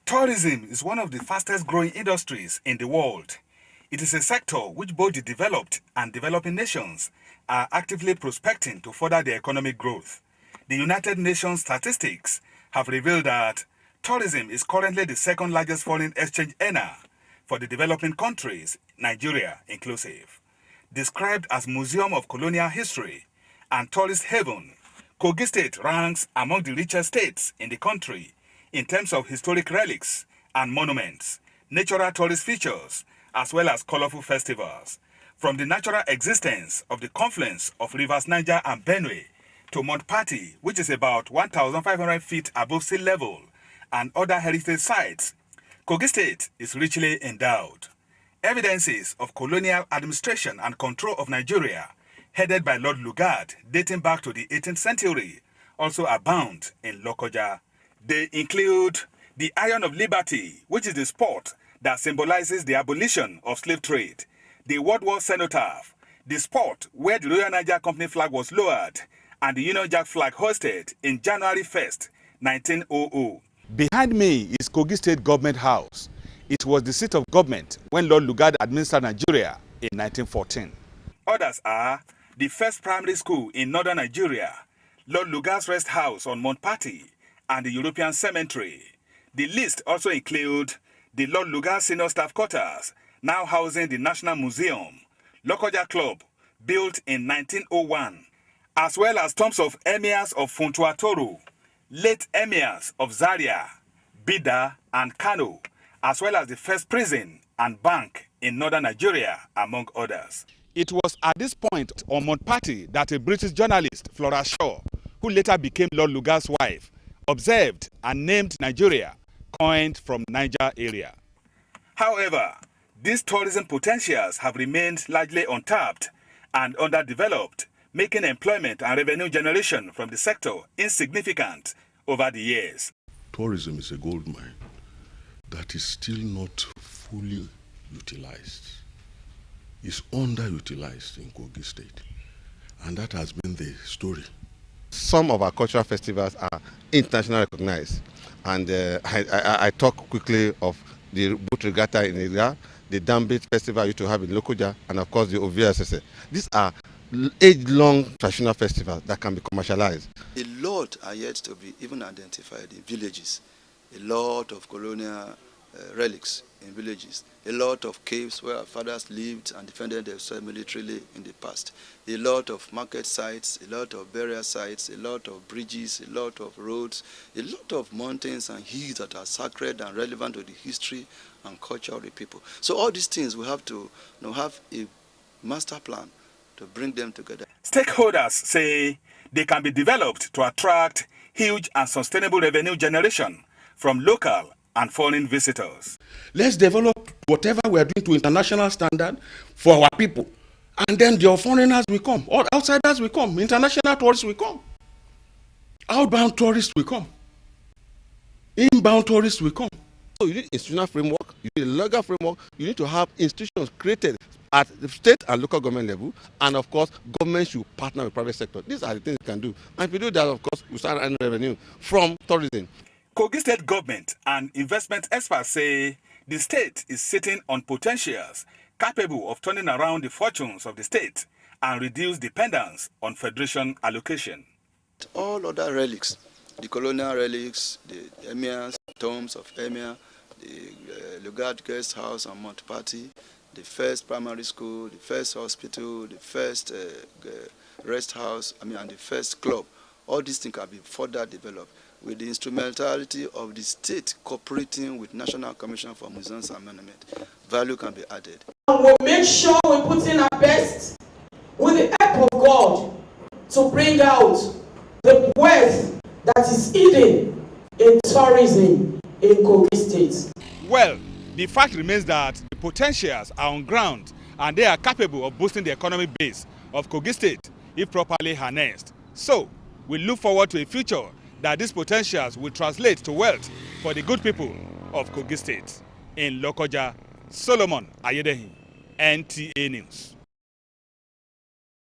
Tourism is one of the fastest growing industries in the world. It is a sector which both the developed and developing nations are actively prospecting to further their economic growth. The United Nations statistics have revealed that tourism is currently the second largest foreign exchange earner for the developing countries, Nigeria inclusive. Described as Museum of Colonial History and Tourist Haven, Kogi State ranks among the richest states in the country in terms of historic relics and monuments, natural tourist features, as well as colorful festivals. From the natural existence of the confluence of rivers Niger and Benue to Mount Patti, which is about 1,500 feet above sea level, and other heritage sites, Kogi State is richly endowed. Evidences of colonial administration and control of Nigeria, headed by Lord Lugard, dating back to the 18th century, also abound in Lokoja. They include the Iron of Liberty, which is the spot that symbolizes the abolition of slave trade, the World War Cenotaph, the spot where the Royal Niger Company flag was lowered, and the Union Jack flag hoisted in January 1st, 1900. Behind me is Kogi State Government House. It was the seat of government when Lord Lugard administered Nigeria in 1914. Others are the first primary school in northern Nigeria, Lord Lugard's rest house on Mount Patti, and the European Cemetery. The list also includes the Lord Lugard Senior Staff Quarters, now housing the National Museum, Lokoja Club, built in 1901, as well as tombs of emirs of Funtua Toro, late emirs of Zaria, Bida, and Kano, as well as the first prison and bank in northern Nigeria, among others. It was at this point on Mount Patti that a British journalist, Flora Shaw, who later became Lord Lugard's wife, observed and named Nigeria, coined from Niger area. However, these tourism potentials have remained largely untapped and underdeveloped, making employment and revenue generation from the sector insignificant over the years. Tourism is a gold mine that is still not fully utilized. It's underutilized in Kogi State, and that has been the story. Some of our cultural festivals are internationally recognized, and I talk quickly of the Boat Regatta in Ira, the Dambit Festival I used to have in Lokoja, and of course the OVSS. These are age-long traditional festivals that can be commercialized. A lot are yet to be even identified in villages. A lot of colonial relics in villages. A lot of caves where our fathers lived and defended themselves militarily in the past. A lot of market sites, a lot of burial sites, a lot of bridges, a lot of roads, a lot of mountains and hills that are sacred and relevant to the history and culture of the people. So all these things we have to have a master plan to bring them together. Stakeholders say they can be developed to attract huge and sustainable revenue generation from local and foreign visitors. Let's develop whatever we are doing to international standard for our people. And then the foreigners will come, or outsiders will come, international tourists will come. Outbound tourists will come. Inbound tourists will come. So you need institutional framework, you need a legal framework, you need to have institutions created at the state and local government level, and of course, government should partner with private sector. These are the things we can do. And if we do that, of course, we start earning revenue from tourism. Kogi State government and investment experts say the state is sitting on potentials capable of turning around the fortunes of the state and reduce dependence on federation allocation. All other relics, the colonial relics, the emirs, tombs of emir, the Lugard guest house on Mount Patti, the first primary school, the first hospital, the first rest house, and the first club, all these things can be further developed with the instrumentality of the state cooperating with National Commission for Museums and Monuments. Value can be added. We'll make sure we put in our best with the help of God to bring out the wealth that is hidden in tourism in Kogi State. Well, the fact remains that the potentials are on ground and they are capable of boosting the economic base of Kogi State if properly harnessed. So, we look forward to a future that these potentials will translate to wealth for the good people of Kogi State. In Lokoja, Solomon Ayedehin, NTA News.